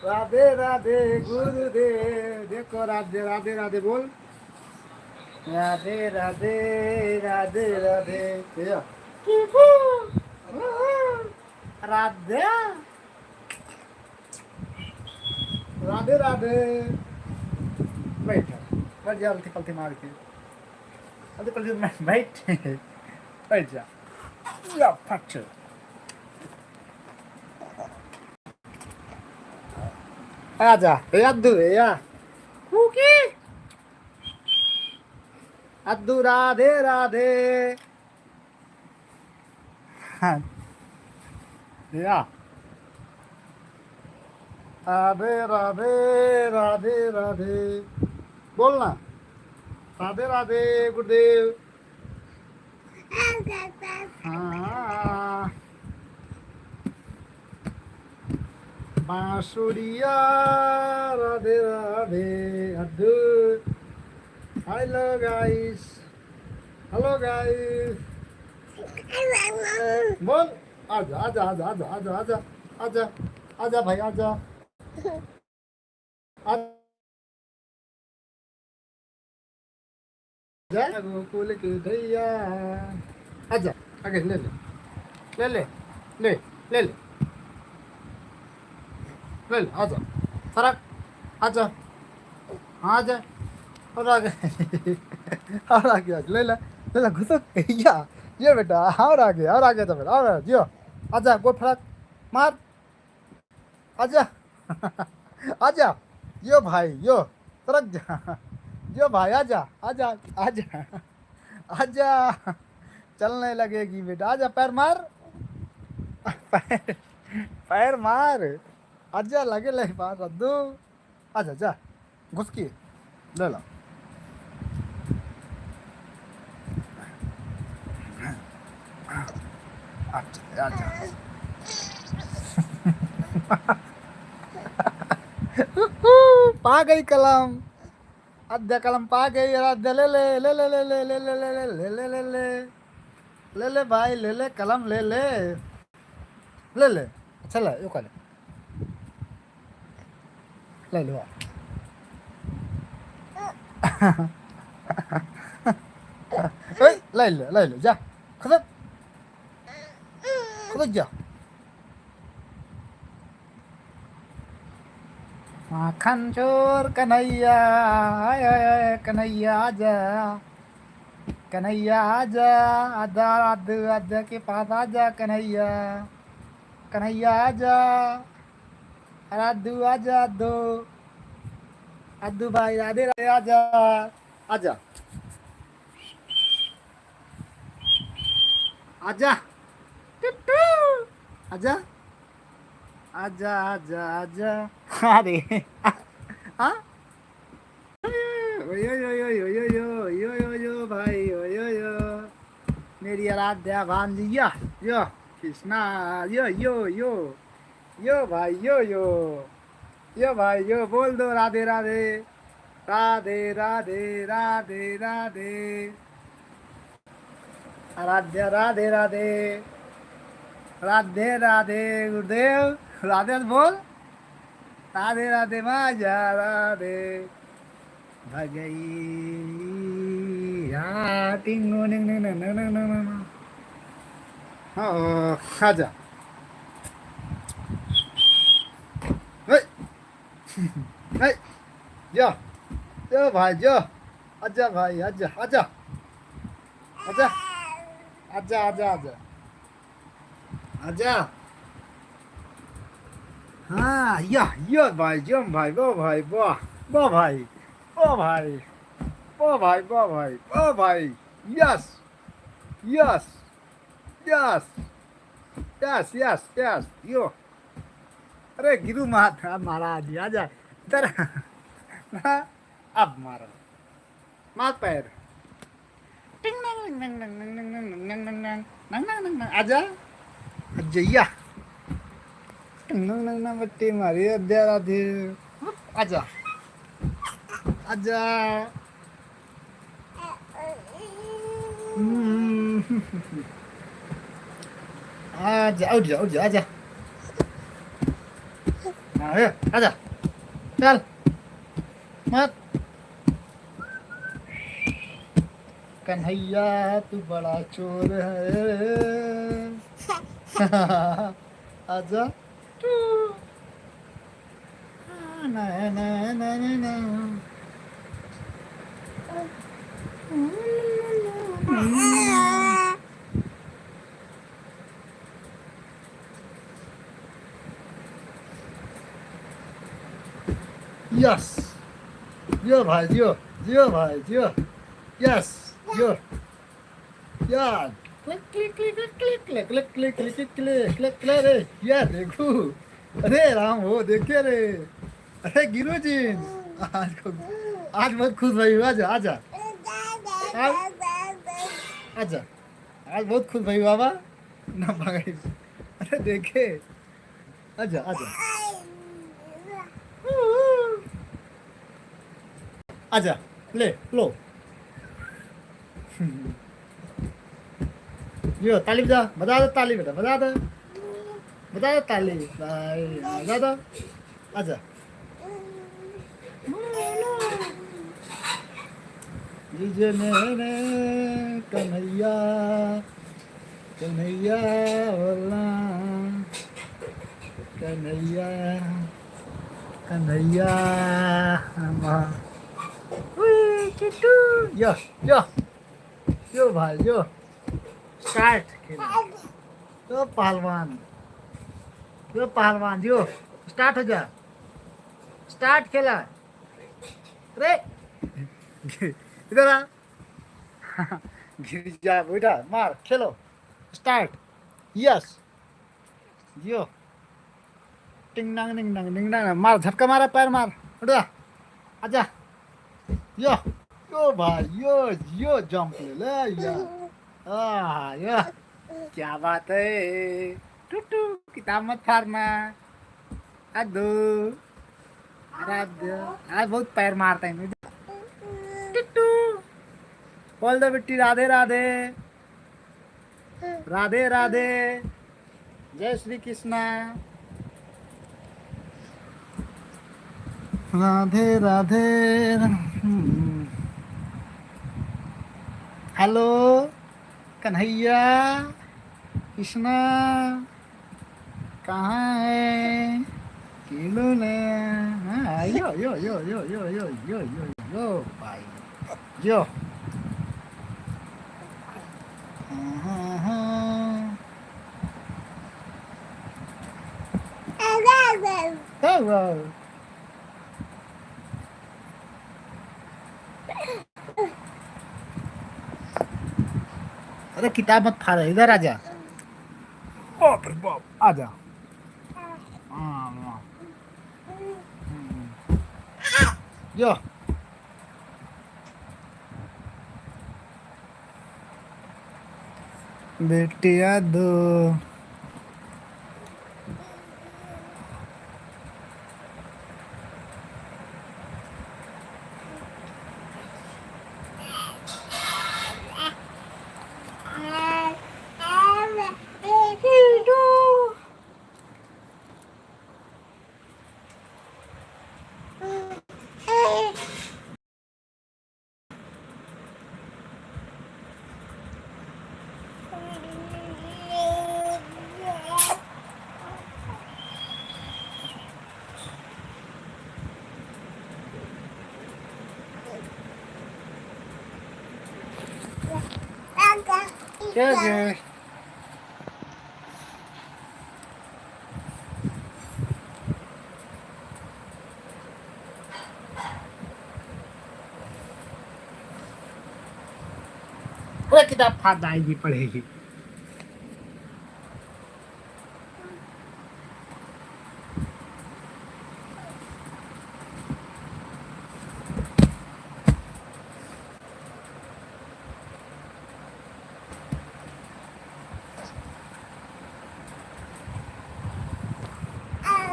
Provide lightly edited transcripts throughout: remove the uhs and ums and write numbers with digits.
राधे राधे गुरुदेव। देखो राधे राधे राधे बोल। राधे राधे राधे राधे। भैया राधे राधे राधे। बैठ बैठ जा, अलती पलती मार के अलती पलती बैठ बैठ जा। या फट आजा भैया अद्दू भैया कुकी अद्दू राधे राधे। हाँ भैया राधे राधे राधे राधे बोलना। राधे राधे गुरुदेव। हाँ बांसुरिया राधे राधे अद्दू। हेलो गाइस, हेलो गाइस बोल। आजा आजा आजा आजा आजा आजा आजा आजा भाई आजा आजा गोकुल के दैया। आजा आगे ले ले ले ले ले ले ले ले ले आजा फरक आजा आजा और आगे और आगे ले ले ले ले घुसो या ये बेटा और आगे तो बेटा और जियो आजा गो फरक मार आजा आजा यो भाई यो फरक जा यो भाई आजा आजा आजा आजा चलने लगेगी बेटा। आजा पैर मार पैर पैर मार आजा लगे ले पास अद्दू। आजा जा घुस की ले लो। आजा आजा पा गई कलम। आद्या कलम पा गई। आद्या ले ले ले ले ले ले ले ले ले ले ले ले ले ले ले भाई ले ले कलम ले ले ले ले। अच्छा ले यो ले ले लो ले ले जा खुद खुद जा। माखन चोर कन्हैया आय आय कन्हैया आजा कन्हैया आजा आजा आदू आजा के पास आजा कन्हैया कन्हैया आजा आदू आजा दो अद्दू भाई राधे राधे आजा आजा आजा आजा आजा आजा आजा अरे हाँ यो यो यो यो यो यो यो यो यो भाई यो यो यो मेरी आराध्या भांजिया यो कृष्णा यो यो यो यो भाई यो भाई यो बोल दो राधे राधे राधे राधे राधे राधे आराध्या राधे राधे राधे राधे गुरुदेव राधे बोल राधे राधे माजा राधे भगई टिंगो निंग निंग निंग निंग निंग निंग निंग। हाँ आजा हे जा जा भाई जा आजा भाई आजा आजा आजा आजा आजा आजा आजा हाँ या भाई जम भाई वो भाई वाह वाह भाई वाह भाई वाह भाई वाह भाई वाह भाई yes yes yes yes yes yes yo अरे गिरू महाराज आजा इधर अब मारो मार पैर आजा अजैया बट्टी मारी अद्या राधे आजा आजा आजा उठ जा आजा आजा चल मत कन्हैया तू बड़ा चोर है आजा ना ना ना ना ना यस जियो भाई जियो जियो भाई जियो यस जियो यार click click click click click click click click click click click click रे यार देखो अरे राम हो देखे रे अरे गिरो जी आज बहुत खुश भाई आजा आजा आजा आज बहुत खुश भाई बाबा ना भाई अरे देखे आजा आजा आजा ले लो यो ताली बजा दो ताली बेटा बजा दो ताली भाई बजा दो आजा जीजे मेरे कन्हैया कन्हैया बोला कन्हैया कन्हैया यो यो यो भाई यो स्टार्ट खेला यो पहलवान यो स्टार्ट हो जा स्टार्ट खेला रे इधर आ गिर जा बेटा मार खेलो स्टार्ट यस यो टिंग डांग मार झटका मारा पैर मार उठ जा आजा यो यो भाई यो जंप ले ले यार यो क्या बात है टूटू किताब मत फाड़ना अदो आराध्य आज बहुत पैर मारता है टूटू बोल दो बेटी राधे राधे राधे राधे जय श्री कृष्णा राधे राधे हेलो कन्हैया कृष्णा कहाँ है किलो ने यो यो यो यो यो यो यो यो यो भाई यो अरे किताब मत फाड़ इधर आजा बाप रे बाप आजा जो बेटिया दो क्या है वो किताब फाड़ आएगी पढ़ेगी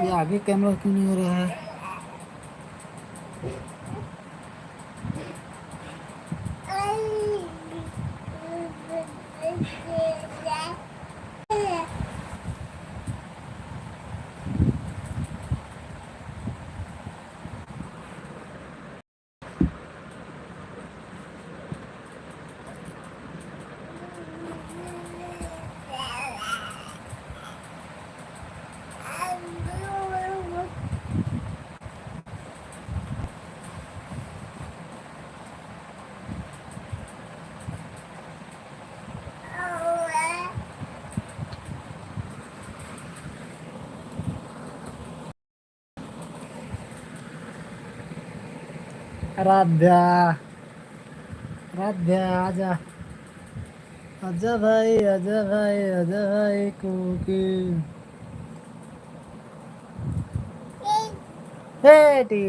ये आगे कैमरा क्यों नहीं हो रहा है राध्या राध्या आजा आजा भाई आजा भाई आजा भाई कुकी बेटी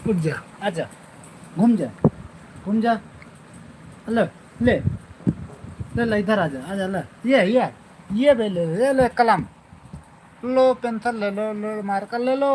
उठ जा आजा घूम जा घूम जा ले ले ले ले इधर आजा आजा ले ये ले ले ले ले कलम लो पेंसिल ले लो लो मार्कर ले लो